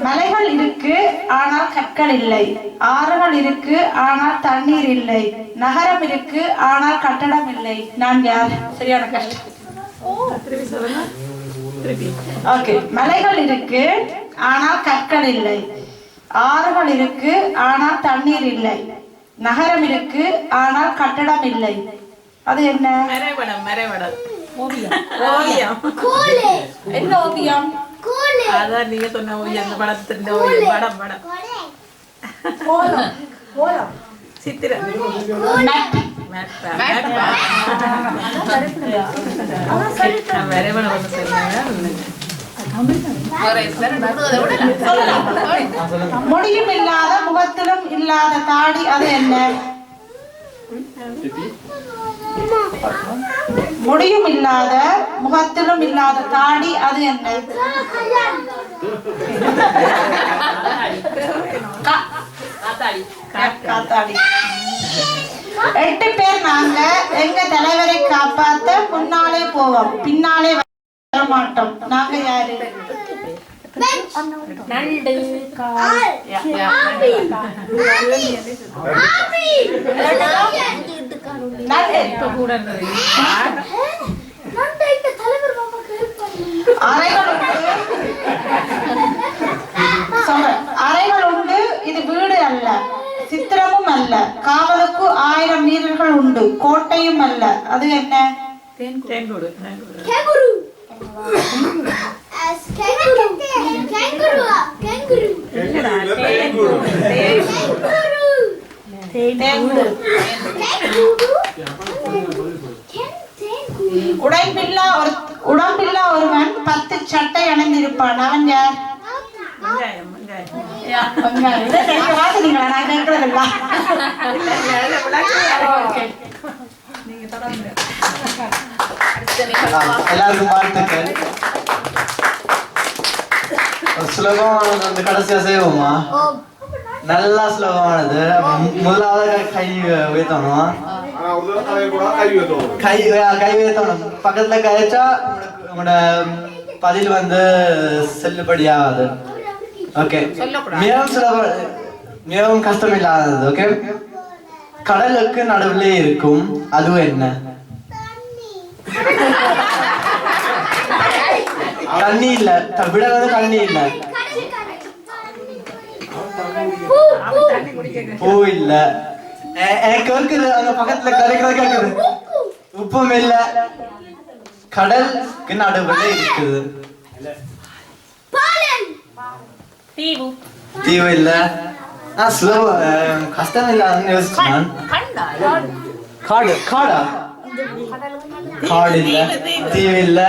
மலைகள் இருக்கு ஆனால் கற்கள் இல்லை, ஆறுகள் இருக்கு ஆனால் தண்ணீர் இல்லை, நகரம் இருக்கு ஆனால் கட்டடம் இல்லை. நான் யார்? சரியான கஷ்டம். ஓகே, மலைகள் இருக்கு ஆனால் கற்கள் இல்லை, ஆறுகள் இருக்கு ஆனால் தண்ணீர் இல்லை, நகரம் இருக்கு ஆனால் கட்டடம் இல்லை. அது என்ன? என்ன ஓவியம்? அதான் நீங்க சொன்ன ஓவியம், அந்த படத்தின் ஓவியம். படம் சித்திரம் முடியும் இல்லாத முகத்திலும் இல்லாத தாடி, அது என்ன? முடியும் இல்லாத முகத்திலும் இல்லாத தாடி, அது என்ன? காத்தாடி. 8 பேர் நாங்க எங்க தலைவரை காப்பாத்த முன்னாலே போவோம், பின்னாலே வர மாட்டோம். நாங்க யாரு? நண்டு அறைகள் உண்டு, இது வீடு அல்ல, சித்திரமும் அல்ல, காவலுக்கு 1000 வீரர்கள் உண்டு, கோட்டையும் அல்ல. அது என்ன? உடம்பில்லா ஒருவன் 10 சட்டை அணிந்திருப்பான், அவன் யார்? எல்லாருக்கும் வாழ்த்துக்கள். சுலபமானது வந்து கடைசியா செய்வோமா? நல்லா சுலபமானது. முதலாவது கை உயர்த்தணும், கை உயர்த்தணும். பக்கத்துல கழிச்சா உங்களோட பதில் வந்து செல்லுபடியாகாது. ஓகே, மிகவும் கஷ்டம் இல்லாதது. ஓகே, கடலுக்கு நடுவுல இருக்கும், அது என்ன? தண்ணி இல்ல, விட வந்து தண்ணி இல்ல, பூ இல்ல, எனக்கு இருக்குது அங்க பக்கத்துல கரைக்கிறது கேக்குது. உப்பும் இல்ல, கடலுக்கு நடுவுல இருக்குது. தீவு இல்ல, கஷ்டம் இல்ல. காடு, காடா? காடு இல்ல, தீவு இல்ல,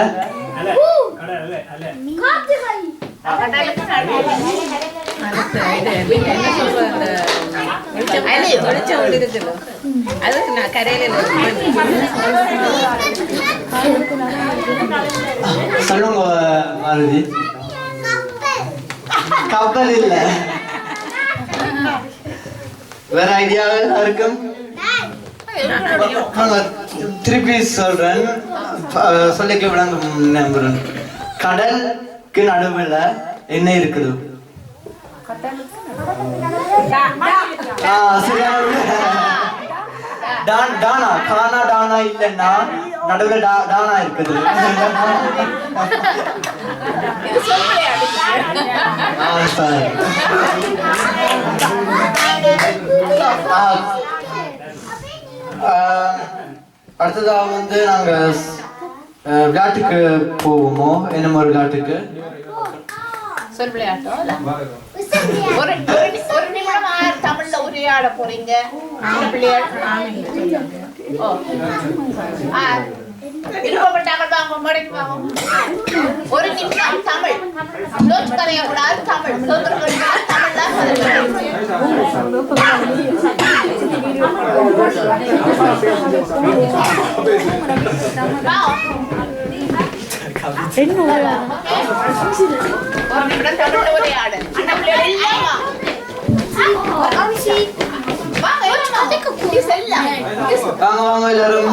சொல்லுங்க மாருதி. கப்பல் இல்ல. வேற ஐடியா இருக்கும்? திருப்பி சொல்றேன், சொல்லிக்க விளங்க நம்புறேன். கடலுக்கு நடுவுல என்ன இருக்குது? டானா, கானா டானா இல்லன்னா நடுவுல டானா இருக்குது. அடுத்ததாக வந்து நாங்க விளையாட்டுக்கு போவோமோ? என்ன ஒரு விளையாட்டுக்கு? சொல் விளையாட்டம். ஒரு நிமிடம் தமிழ்ல உரையாட போறீங்க. ஒரு நிமிஷம் தமிழ் கதையக்கூடாது. தமிழ் தமிழ் தான் ஒரு நிமிடம் தமிழ்ல உரையாடு. அண்ணா பிள்ளைகள் குட்டி செல்லம். வாங்க வாங்க எல்லாரும்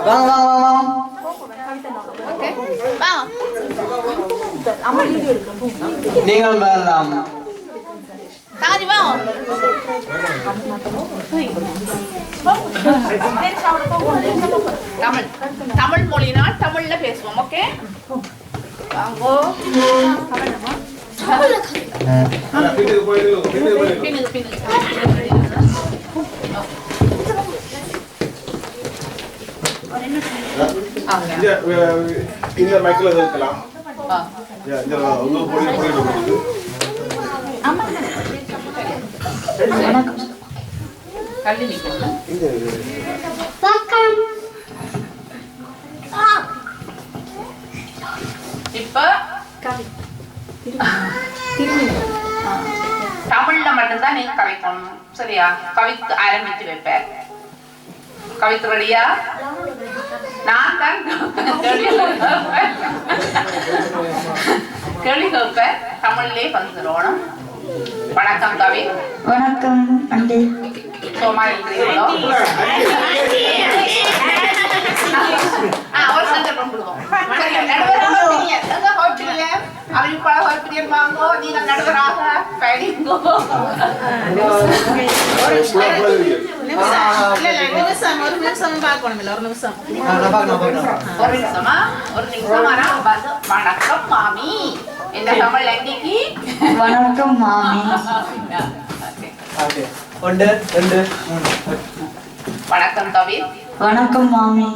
வாங்க வாங்க வாங்க வாங்க ஓகே வாங்க. நீங்கள் வரலாம் தாரி வாங்க. தமிழ் தமிழ் மொழினா தமிழ்ல பேசுவோம். ஓகே வாங்கோ. பின்னுக்கு பின்னுக்கு. இந்த மைக்கில் இருக்கலாம். கல்வி நிக்கணும். இப்ப தமிழ்ல மட்டும்தான் நீங்க கவிக்கணும். சரியா? கவித்து ஆரம்பித்து வைப்பேன். கவித்து ரெடியா? நான் தான் கேள்வி கேட்பேன். தமிழ்லயே வந்துடணும். வணக்கம் கவி. வணக்கம் அண்டி. சோமா இருக்கிறீங்களோ? ஒரு சந்தர்ப்பம் கொடுவோம். அறிவிப்பாளர் ஹோப்பிரியன் வாங்கோ. நீங்கள் நடுவராக பயணிங்கோ. ஒரு நிமிஷம் பார்க்கணும். ஒரு நிமிஷம் ஒரு நிமிஷம் வணக்கம் மாமி. இந்த தமிழ் அன்னைக்கு வணக்கம் மாமி. ஒன்று ரெண்டு மூணு வணக்கம் கவி. வணக்கம் மாமி.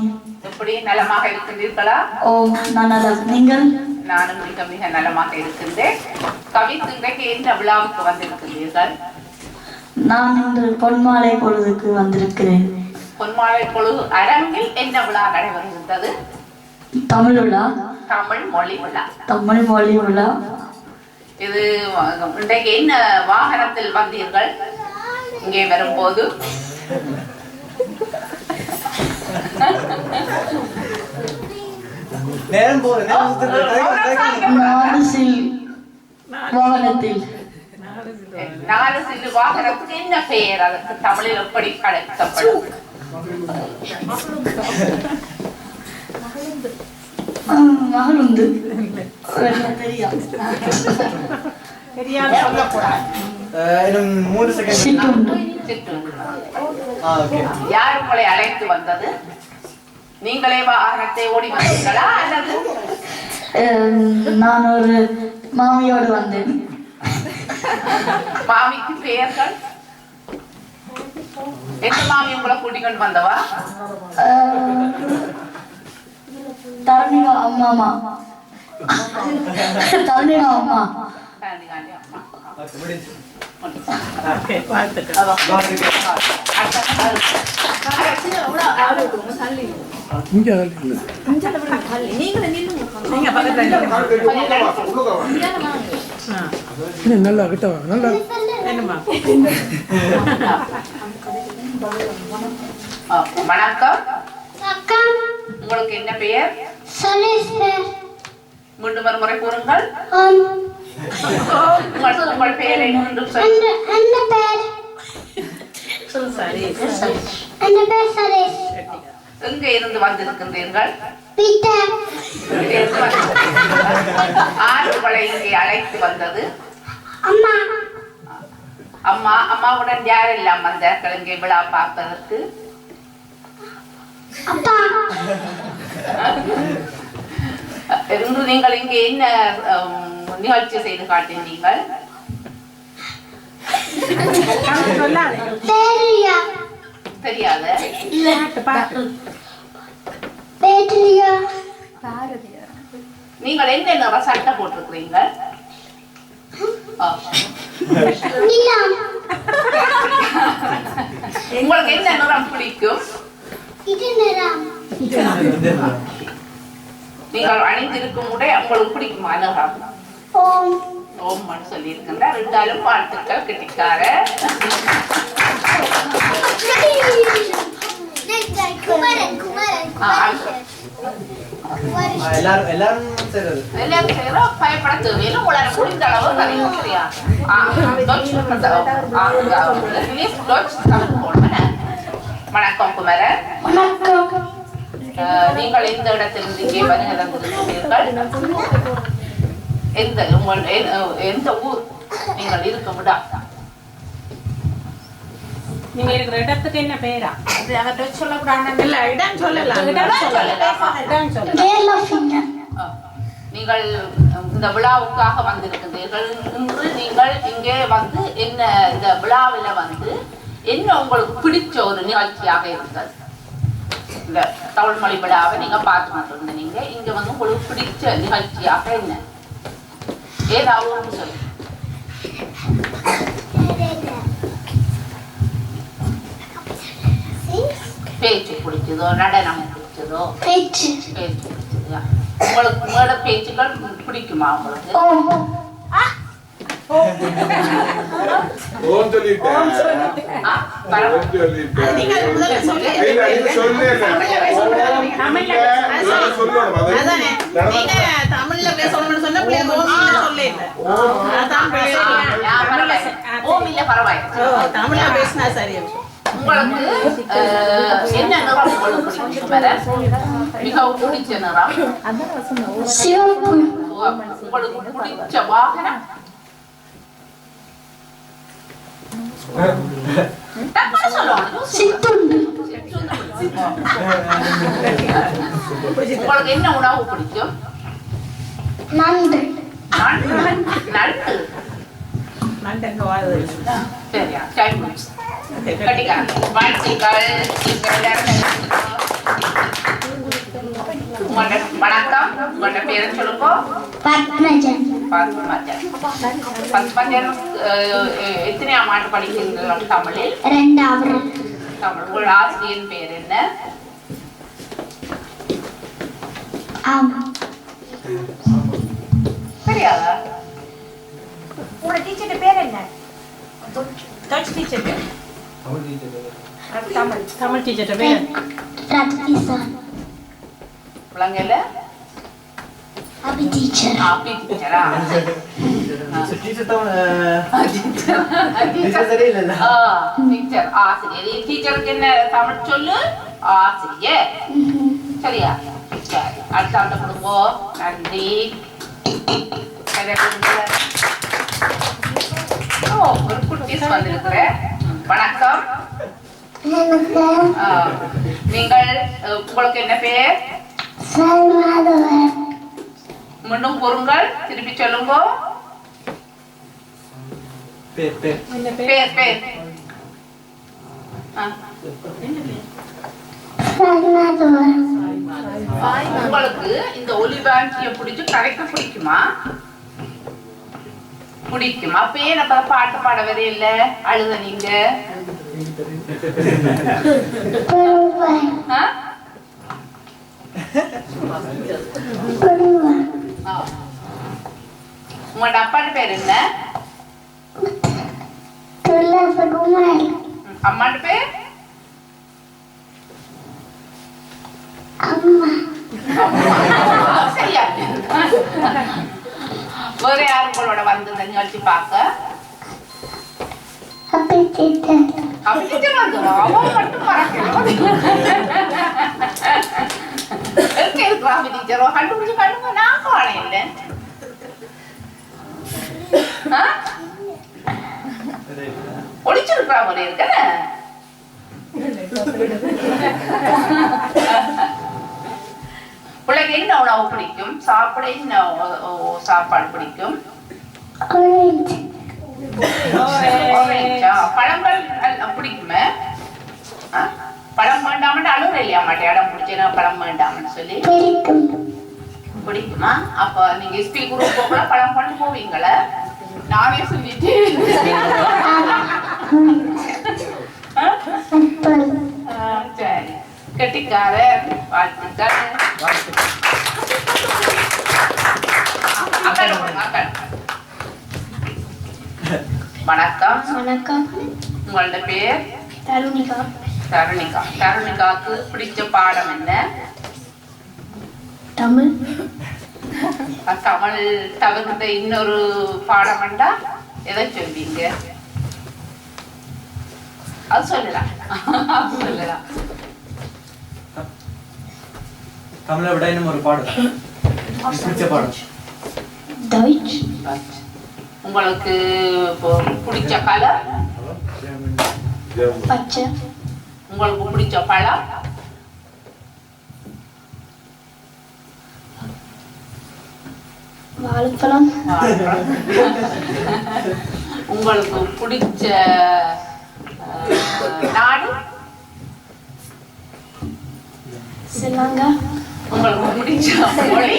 எப்படி நலமாக இருக்கின்றீர்களா? ஓ நல்லதா. நீங்கள்? நானும் மிக மிக நலமாக இருக்கின்றேன். கவி, இன்றைக்கு என்ன விழாவுக்கு வந்திருக்கின்றீர்கள்? நான் இன்று பொன்மாலை பொழுதுக்கு வந்திருக்கிறேன். பொன்மாலை பொழுது அரங்கில் என்ன விழா நடைபெறுகின்றது? தமிழ் விழா. தமிழ் மொழி விழா. தமிழ் மொழி விழா. இது இன்றைக்கு என்ன வாகனத்தில் வந்தீர்கள்? இங்கே வரும்போது நேரம் போகுது வாகனத்தில். 4 சில்லு வாகனத்துக்கு என்ன பெயர்? அதற்கு தமிழில் எப்படி அழைக்கப்படும்? மகளுந்து. தெரியாது சொல்லக்கூடாது. இன்னும் 3 செகண்ட். சிற்றுண்டு. ஓகே. யார் உங்களை அழைத்து வந்தது? நீங்களே வாகனத்தை ஓடி வந்தீர்களா அல்லது? நான் ஒரு மாமியோடு வந்தேன். மாமிக்கு பெயர்கள்? எந்த மாமி உங்களை கூட்டிக் கொண்டு வந்தவா? தரணிகா அம்மாமா. தரணிகா அம்மா. நல்லா கிட்ட நல்லா வணக்கம். உங்களுக்கு என்ன பெயர்? மீண்டும் ஒரு முறை கூறுங்கள். உங்கள் பெயரை மீண்டும் எங்க இருந்து வந்திருக்கின்றீர்கள்? ஆறு உங்களை இங்கே அழைத்து வந்தது? அம்மா. அம்மாவுடன் யாரெல்லாம் வந்தார்கள் இங்கே விழா பார்ப்பதற்கு? இன்று நீங்கள் இங்கே என்ன நிகழ்ச்சி செய்து காட்டினீர்கள்? தெரியாத? நீங்கள் என்ன நிற சட்டை போட்டிருக்கிறீங்க? உங்களுக்கு என்ன நிறம் பிடிக்கும்? நீங்கள் அணிந்திருக்கும் உடை உங்களுக்கு பிடிக்குமா? நிறம் ஓம் சொல்லி இருக்கின்றார். இருந்தாலும் வாழ்த்துக்கள் கெட்டிக்கார. எல்லாரும் செய்யறோம். பயப்பட தேவையில்லை. உங்களால் முடிந்த அளவு கதையும் சரியா? வணக்கம் குமரன். வணக்கம். நீங்கள் எந்த இடத்திலிருந்து இங்கே வருகை தந்திருக்கிறீர்கள்? எந்த ஊர் நீங்கள் இருக்க விடா? நீங்க இருக்கிற இடத்துக்கு என்ன பேரா? அது அவர்கிட்ட சொல்லக்கூடாது. இல்ல இடம் சொல்லலாம். நீங்கள் இந்த விழாவுக்காக வந்திருக்கிறீர்கள். இன்று நீங்கள் இங்கே வந்து என்ன இந்த விழாவில் வந்து என்ன உங்களுக்கு பிடிச்ச ஒரு நிகழ்ச்சியாக இருந்தது? இந்த தமிழ் மொழி விழாவை நீங்க பார்த்து கொண்டிருந்த நீங்க இங்க வந்து உங்களுக்கு பிடிச்ச நிகழ்ச்சியாக என்ன ஏதாவது ஒன்று சொல்லு. பேச்சு பிடிச்சதோ, நடனம் பிடிச்சதோ? பேச்சு பிடிச்சதா? உங்களுக்கு உங்களோட பேச்சுக்கள் பிடிக்குமா உங்களுக்கு? உங்களுக்கு என்ன நிறம் மிகவும் பிடிச்ச நிறம்? உங்களுக்கு பிடிச்ச வாகனம்? உங்களுக்கு என்ன உணவு பிடிக்கும்? நண்டு. நண்டு. சரியா? வணக்கம். உங்களோட பேரை சொல்லுங்க. பத்மஜன். பத்மஜன் எத்தனையாம் ஆண்டு படிக்கிறீர்கள் தமிழில்? 2வது. தமிழ். உங்களோட ஆசிரியர் பேர் என்ன? தெரியாதா? உங்க டீச்சர் பேர் என்ன? தமிழ் டீச்சர் பேர். தமிழ் டீச்சர் பேர் ரத்விசான். விளங்கல? அபி டீச்சர். அபி டீச்சரா? டீச்சர் சரியில்லை. டீச்சர் ஆசிரியர். டீச்சருக்கு என்ன தமிழ் சொல்லு? ஆசிரியர். சரியா? சரி. அடுத்த ஆண்டு கொடுங்கோ. நன்றி. ஒரு குட்டீஸ் வந்திருக்கிறேன். வணக்கம். நீங்கள் உங்களுக்கு என்ன பேர்? மீண்டும் கூறுங்கள். திருப்பி சொல்லுங்க. பேர் பேர். உங்களுக்கு இந்த ஒலிபாங்கிய பிடிச்சு கரைக்க பிடிக்குமா? பிடிக்கும். அப்ப ஏன் அப்ப பாட்டு பாட வரே இல்ல? அழுத நீங்க? உங்களோட அப்பாட்டு பேர் என்ன? அம்மாட்டு பேர்? சரியா? வேற யாரு உங்களோட வந்து இந்த நிகழ்ச்சி பார்க்க? அபி டீச்சர் வந்துடும். அவன் மட்டும் மறக்கணும். எங்க இருக்கிறா அபி டீச்சர்? கண்டுபிடிச்சு கண்டுபிடி. நான் காண இல்லை. ஒளிச்சிருக்கிறா மாதிரி இருக்க. பிள்ளைக்கு என்ன உணவு பிடிக்கும்? சாப்பிட என்ன சாப்பாடு பிடிக்கும்? பழங்கள் பிடிக்குமே. பழம் வேண்டாமட்டு அழுற இல்லையா மாட்டேன்? இடம் பிடிச்சா பழம் வேண்டாமன்னு சொல்லி பிடிக்குமா? அப்ப நீங்க எஸ்பி குரூப் போகல பழம் கொண்டு போவீங்களா? நானே சொல்லிட்டு சரி. கெட்டிக்கார வாழ்த்துக்கள். வணக்கம். வணக்கம். உங்களோட பேர்? தருணிகா. தருணிகா. தருணிகாவுக்கு பிடிச்ச பாடம் என்ன? தமிழ். தமிழ் தவிர்த்த இன்னொரு பாடம் எதை சொல்வீங்க? அது சொல்லலாம். அது சொல்லலாம். தமிழை விட இன்னும் ஒரு பாடம் பிடிச்ச பாடம். Deutsch. உங்களுக்கு பிடிச்ச கலர்? பச்சை. உங்களுக்கு பிடிச்ச பழம்? வாழைப்பழம். உங்களுக்கு பிடிச்ச நாடு? ஸ்ரீலங்கா. உங்களுக்கு பிடிச்ச மொழி?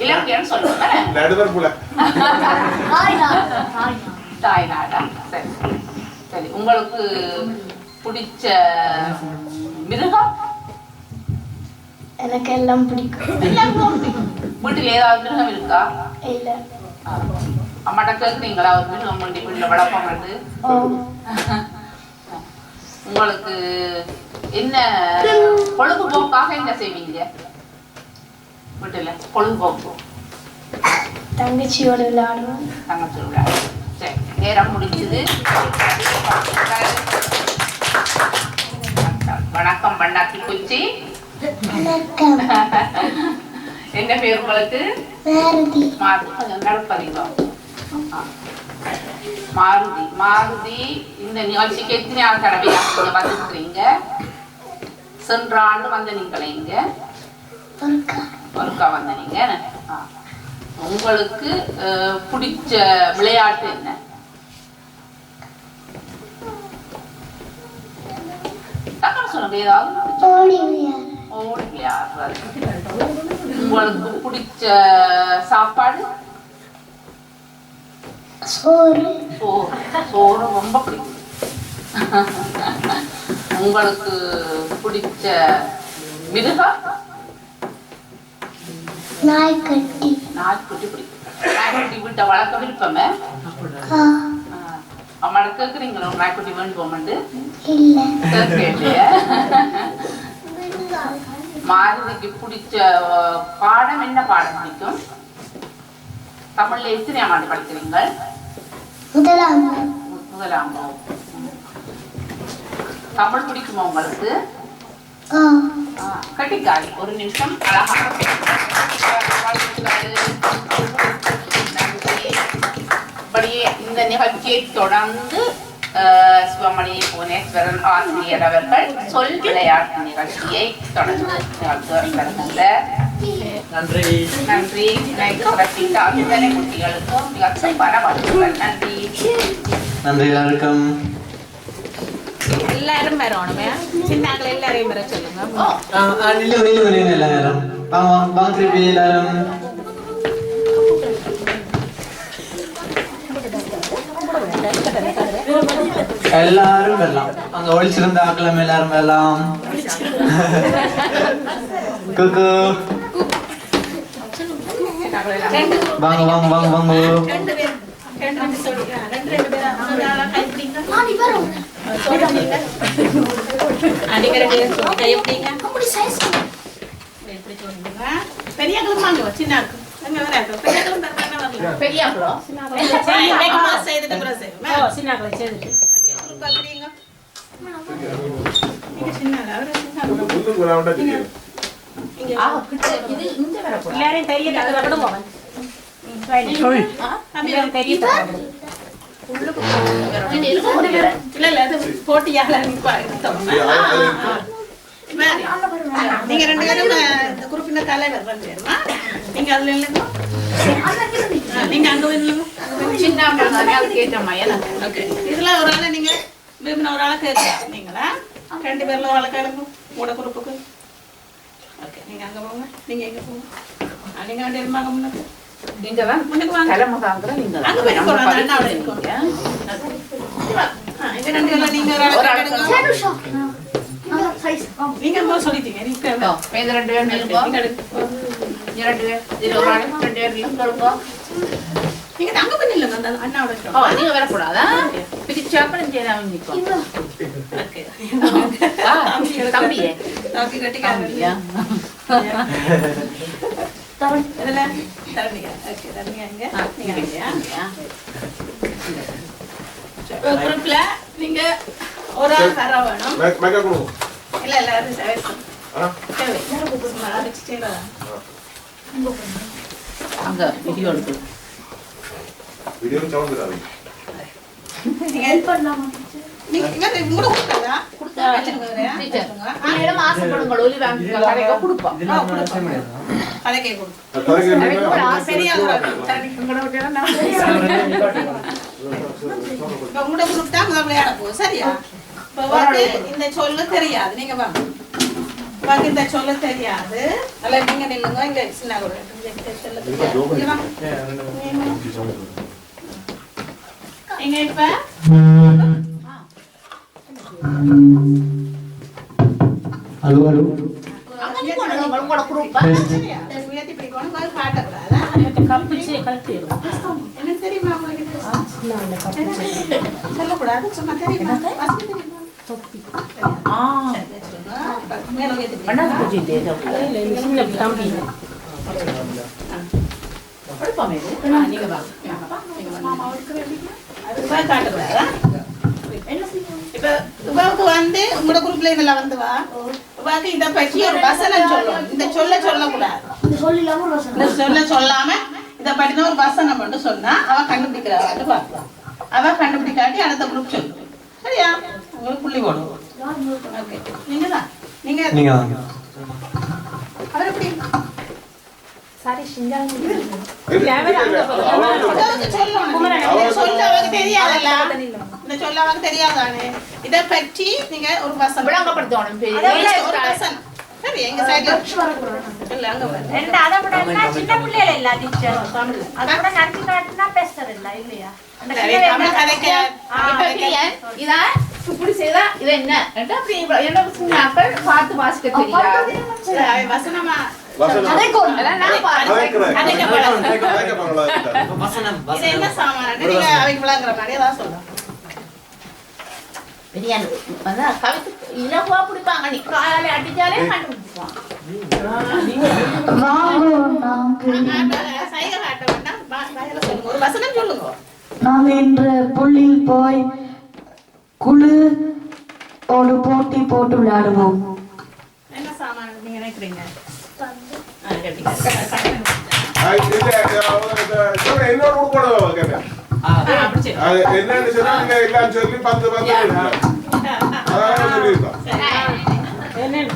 இலங்கைன்னு சொல்லுங்க. தாய்நாடா? சரி சரி. உங்களுக்கு பிடிச்ச மிருகம்? எனக்கு எல்லாம் பிடிக்கும். வீட்டுல ஏதாவது மிருகம் இருக்கா? இல்ல. அம்மாட்ட கேக்குறீங்களா ஒரு மிருகம் வண்டி வீட்டுல வளர்ப்போம் வந்து? உங்களுக்கு என்ன பொழுதுபோக்காக என்ன செய்வீங்க வீட்டுல? பொழுதுபோக்கு தங்கச்சியோட விளையாடுவோம். தங்கச்சி விளையாடு. சரி, நேரம் முடிஞ்சது. வணக்கம் பண்ணாத்தி குச்சி. வணக்கம். என்ன பேர் உங்களுக்கு? மாருதி. மாருதி. மாருதி இந்த நிகழ்ச்சிக்கு எத்தனை ஆள் தடவையாக வந்துருக்கிறீங்க? சென்ற ஆண்டு வந்த நீங்களே இங்க ஒருக்கா வந்த நீங்க. உங்களுக்கு பிடிச்ச விளையாட்டு என்ன? சொல்லுங்க. ஏதாவது ஓடி விளையாடுறது. உங்களுக்கு பிடிச்ச சாப்பாடு? சோறு. சோறு ரொம்ப பிடிக்கும். உங்களுக்கு பிடிச்ச மிருகம்? நாய்க்குட்டி. நாய்க்குட்டி பிடிக்கும். நாய்க்குட்டி வீட்டை வளர்க்க விருப்பமே? அம்மா கேக்குறீங்களா நாய்க்குட்டி வேண்டுவோம்ண்டு? இல்ல. கேட்கலையா? மாருதிக்கு பிடிச்ச பாடம் என்ன பாடம் பிடிக்கும்? தமிழ்ல எத்தனையாம் ஆண்டு படிக்கிறீங்க? முதலாம். முதலாம். தமிழ் பிடிக்குமா உங்களுக்கு? கட்டிக்காரி. ஒரு நிமிஷம் அழகாக இப்படியே இந்த நிகழ்ச்சியை தொடர்ந்து சிவமணி புவனேஸ்வரன் ஆசிரியர் அவர்கள் சொல் விளையாட்டு நிகழ்ச்சியை தொடர்ந்து நிகழ்த்துவார்கள். நன்றி. நன்றி. சிறப்பித்த அத்தனை குட்டிகளுக்கும் மிக சிறப்பான வாழ்த்துக்கள். நன்றி. நன்றி எல்லாருக்கும். எல்லாரும் வரணுமே. சின்னாக்கள் எல்லாரையும் வர சொல்லுங்க. நில்லு எல்லாரும் வாங்க திருப்பி எல்லாரும். எல்லாரும் வரலாம். அங்க ஒழிச்சிருந்த ஆக்கலாம் எல்லாரும் வரலாம். குக்கு வாங்க வாங்க வாங்க வாங்க. நீங்க ரெண்டு பேரும் குரூப்பின தலைவர் பண்ணுவீங்களா? நீங்க அதுல இல்லைங்க. நீங்க அங்க வரணும். சின்ன அதுக்கு ஏற்ற மாதிரி. ஓகே. இதுல ஒரு ஆளை நீங்க விரும்பின ஒரு ஆளை கேட்குறீங்களா? ரெண்டு பேர்ல ஒரு ஆளை கேளுங்க உங்களோட குரூப்புக்கு. ஓகே. நீங்க அங்க போங்க. நீங்க எங்க போங்க? நீங்க ரெண்டு பேரும் வாங்க முன்னாடி. நீங்க தான் முன்னுக்கு வாங்க. தலைமுதாங்கற நீங்க தான். அங்க போய் போறோம். நான் அவளை இருக்கோங்க. இந்த ரெண்டு பேர்ல நீங்க ஒரு ஆளை கேளுங்க. நீங்க என்ன சொல்லிட்டீங்க? நீங்க இந்த ரெண்டு பேர் நில்லுங்க. நீங்க ரெண்டு பேர் இது ஒரு ஆளு ரெண்டு பேர் நில்லுங்க. நீங்க அங்க போய் நில்லுங்க. அந்த அண்ணாவோட ஓ நீங்க வர கூடாதா? பிடிச்சா அப்புறம் சேராம நிக்கும். ஓகே. தம்பியே. ஓகே கட்டிக்காரங்க. இதுல தரணியா ஓகே தரணியா இங்க நீங்க இல்லையா குரூப்ல நீங்க ஒரு ஆள் தர வேணும் இல்ல இல்ல அது சரி எல்லாரும் கூப்பிடுமா வச்சுட்டே அங்க வீடியோ எடுத்து நீங்க ஹெல்ப் பண்ணலாமா நீங்க இங்க கூட கொடுத்தா கொடுத்தா வச்சிருக்கீங்க டீச்சர் ஆசைப்படுங்க ஒலி வாங்கி கடைக்கு கொடுப்போம் கலைக்கே கொடுப்போம் சரியா உங்களோட விட்டா நான் இப்ப உங்களோட குரூப் தான் முதல்ல விளையாட போகுது சரியா இப்ப வந்து இந்த சொல்லு தெரியாது நீங்க வாங்க வாங்க இந்த சொல்ல தெரியாது அல்ல நீங்க நில்லுங்க இங்க சின்ன கூட சொல்ல தெரியாது இங்க இப்ப ஹலோ ஹலோ அங்க நீ போறது உங்களோட குரூப் சரியா உயர்த்தி பிடிக்கணும் கால் காட்டக்கூடாதா என்ன தெரியுமா உங்களுக்கு சொல்லக்கூடாது சும்மா தெரியுமா வாசிக்க தெரியுமா மேல உயர்த்தி நீங்க வாங்க காட்டக்கூடாதா இப்ப உபாவுக்கு வந்து உங்களோட குரூப்ல இதெல்லாம் வந்து வா உபாவுக்கு இதை பற்றி ஒரு வசனம் சொல்லணும் இந்த சொல்லக்கூடாது இந்த சொல்ல சொல்லாம இதை பற்றின ஒரு வசனம் மட்டும் சொன்னா அவ கண்டுபிடிக்கிறாள் பார்க்கலாம் அவ கண்டுபிடிக்காட்டி அடுத்த குரூப் சொல்லுவோம் சரியா உங்களுக்கு புள்ளி போடுவோம் ஓகே நீங்க அவர் எப்படி தெரியாதானே இதை பற்றி நீங்க ஒரு வசனம் விளங்கப்படுத்தணும் சரி எங்க சைடுல இல்ல அங்க ரெண்டு அத விட சின்ன பிள்ளைகள் இல்ல டீச்சர் அத விட நடிச்சு காட்டினா பேசுறது இல்ல இல்லையா அந்த தமிழ் கதைக்க இத இப்படி செய்தா இது என்ன அப்படி என்ன நாட்கள் பார்த்து வாசிக்க தெரியாது வசனமா என்ன சாமான நீங்க அவைக்கு விளங்குற மாதிரி ஏதாவது சொல்லலாம் கவித்து இலகுவா பிடிப்பாங்க நீ காயாலே அடிச்சாலே கண்டுபிடிப்பான் ஒரு வசனம் சொல்லுங்க நாங்க இன்று புள்ளில் போய் குழு ஒரு போட்டி போட்டு விளையாடுவோம் என்ன சாமான நீங்க நினைக்கிறீங்க என்னன்னு சொன்னா எல்லாம் சொல்லி 10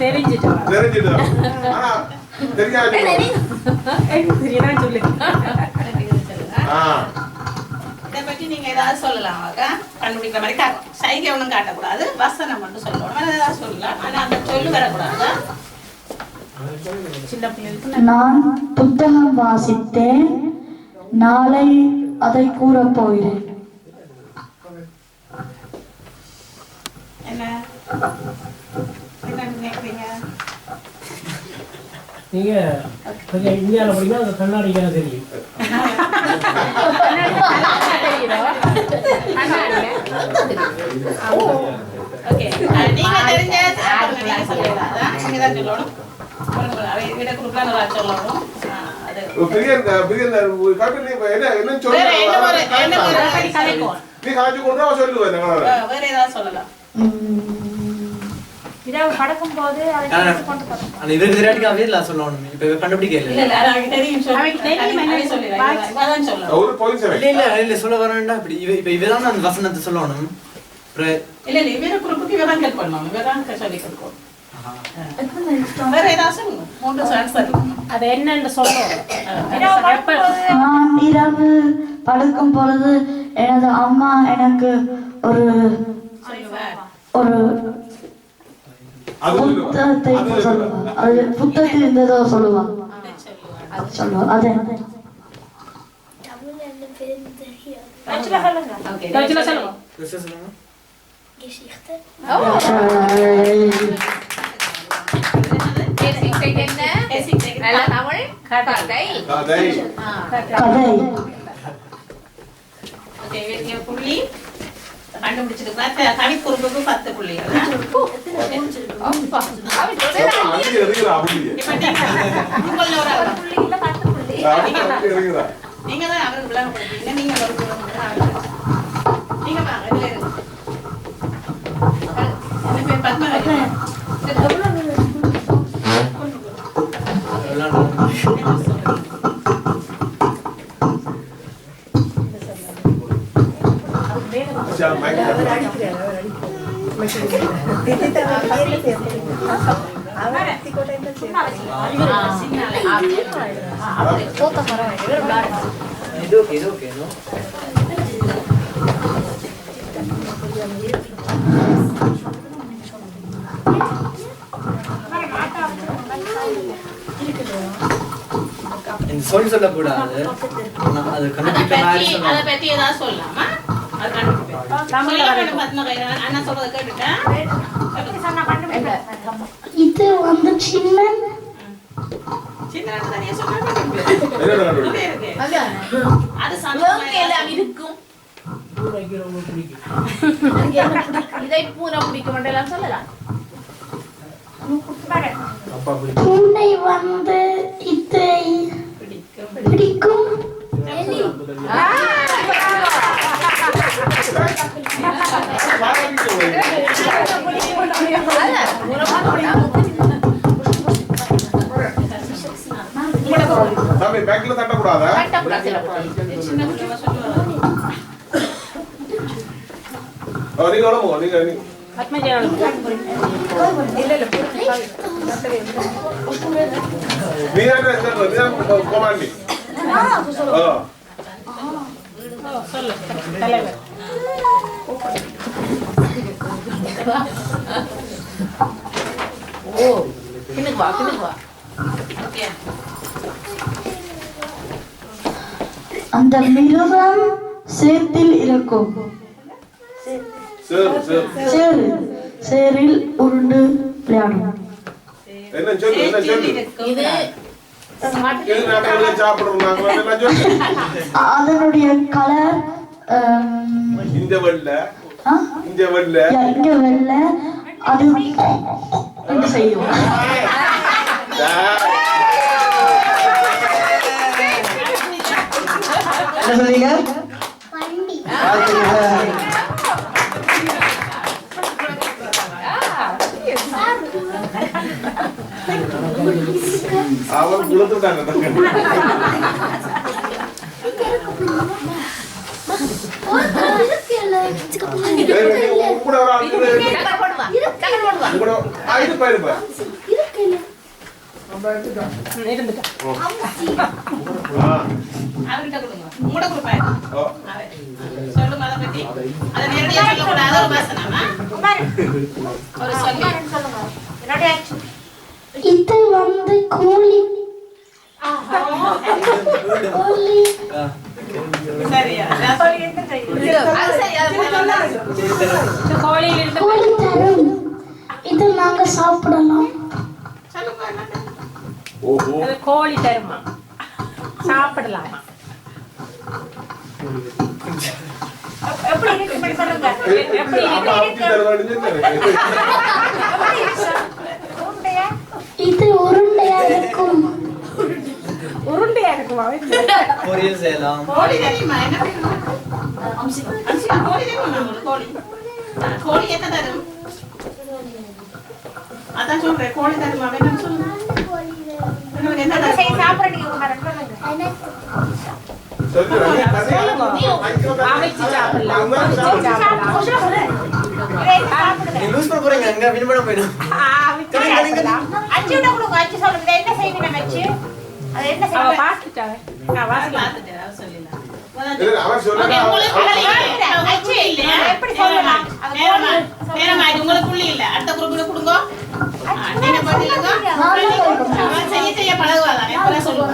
தெரிஞ்சுட்டு ஆனா தெரியாது இதை பற்றி நீங்க ஏதாவது சொல்லலாம் கண்டுபிடிக்கிற மாதிரி சைகை ஒன்றும் காட்டக்கூடாது வசனம் மட்டும் சொல்லணும் ஏதாவது சொல்லலாம் ஆனா அந்த சொல்லு வரக்கூடாது சின்ன பிள்ளைகளுக்கு நான் புத்தகம் வாசித்தேன் நாளை அதை கூறப் போகிறேன் என்ன என்ன நினைக்கிறீங்க நீங்க கொஞ்சம் இந்தியாவில் படிக்கணும் அது கண்ணாடிக்காக தெரியும் ஓகே நீங்க தெரிஞ்ச சொல்லலாம் நீங்க தான் சொல்லணும் விட குரூப்ல நல்லா சொல்லணும் அது வேற ஏதாவது சொல்லலாம் படக்கும் போது சொல்லணும் இப்ப கண்டுபிடிக்க இல்ல இல்ல அது தெரியும் இல்ல சொல்ல வரேன்டா இப்படி இப்ப இவதான் அந்த வசனத்தை சொல்லணும் இல்ல இல்ல வேற குரூப்புக்கு இவதான் ஹெல்ப் பண்ணணும் இவதான் சொல்லி கொடுக்கணும் வேற ஏதாவது சொல்லுங்க 3 சான்ஸ் தருங்க அது என்னன்னு சொல்லுவோம் நான் இரவு படுக்கும் பொழுது எனது அம்மா எனக்கு ஒரு புத்தகத்தை சொல்லுவாங்க அது புத்தகத்தில் இருந்ததோ சொல்லுவாங்க அது புள்ளி கண்டுபிடிச்சிருக்கா கவி பொறுப்புக்கு 10 புள்ளிகள் இப்ப நீங்க உங்கள ஒரு இருக்குதா நீங்க தான் அவருக்கு விளங்கப்படுத்தீங்க. நீங்க ஒரு நீங்க வாங்க இதுல இருங்க. என்ன பேர் பத்மராஜா? இது ஓகே நோ இந்த சொல்லக்கூடாது. அது கண்டிப்பா அத பத்தி ஏதாவது சொல்லலாமா? அது கண்டிப்பா அண்ணா சொல்றத கேட்டுட்டேன். இது வந்து சின்ன சின்ன தனியா சொல்றாங்க. அது எல்லாம் இருக்கும். இதை பூரா பிடிக்க மாட்டேன் சொல்லலாம். பூனை வந்து இதை பிடிக்கும். சாமி பேக்ல தட்டக்கூடாதா? நீங்க வரமோ நீங்க கோமாண்டி சொல்லு தலைவர். ஓ பின்னுக்கு வா பின்னுக்கு வா. அந்த மிருகம் சேத்தில் இருக்கும். சேரில் உருண்டு விளையாடும். என்ன சொல்லு என்ன சொல்லு இது அதனுடைய கலர் இந்த வெள்ளை இங்க வெள்ளை அது என்ன செய்யும்? என்ன சொன்னீங்க? வண்டி அவன் குளத்துட்டாங்க அவர்கிட்ட கொடுங்க. உங்களோட கொடுப்பாரு. சொல்லுங்க அதை பத்தி. அதை நேரடியா சொல்லக்கூடாது. ஒரு வாசனமா? ஒரு சொல்லி. இது வந்து கோழி. சரியா? கோழி தரும். இது நாங்க சாப்பிடலாம். கோழி தருமா சாப்பிடலாமா? எப்படி இருக்கு சொல்லுங்க. இது உருண்டையா இருக்கும். உருண்டையா இருக்குமா? பொரியல் செய்யலாம். கோழி தெரியுமா? என்ன கோழி தெரியுமா? கோழி கோழி என்ன தரும்? அதான் சொல்றேன். கோழி தருமா? வேணும் சொல்லுங்க. உங்களுக்கு என்ன தரும்? சாப்பிடுறீங்க லூஸ் பண்ண போறீங்க அங்க வின் பண்ண போயிடும். அச்சு கொடுங்க. அச்சு சொல்லுங்க. என்ன செய்வீங்க வச்சு? அது என்ன செய்வீங்க? பாத்துட்டாவே. பார்த்துட்டேன். அவர் சொல்லலாம். எப்படி சொல்லலாம்? உங்களுக்கு புள்ளி இல்ல. அடுத்த குரூப்ல கொடுங்க. நீங்க பதிலுங்க. செய்ய பழகுவாதான். எப்ப சொல்லுங்க.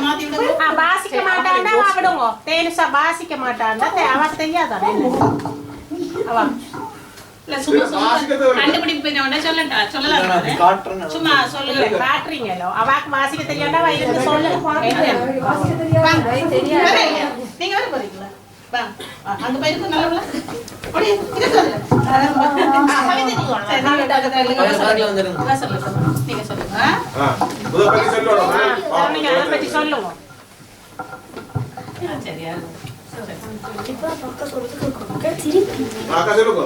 மாத்தி விடுங்க. பாசிக்க மாட்டாண்டா விடுங்க. தேனுசா பாசிக்க மாட்டாண்டா அவ தெரியாதான். அவ கண்டுபிடிப்பு சொல்லலாம். சும்மா சொல்லுங்க. காட்டுறீங்களோ அவாக்கு வாசிக்க தெரியாண்டா இருந்து சொல்லு. நீங்க வர போறீங்களா? அங்க போயிருக்கு நல்ல அப்படி இதை சொல்லு. கவிதை நீங்க ஒண்ணு. சரி, நீங்க பக்கத்துல வந்துருங்க. இதை சொல்லுங்க. நீங்க சொல்லுங்க. இதை பத்தி சொல்லணும். நீங்க அதை பற்றி சொல்லுவோம். சரியா? இப்ப பக்கம் சொல்றதுக்கு திருப்பி அக்கா சொல்லுங்க.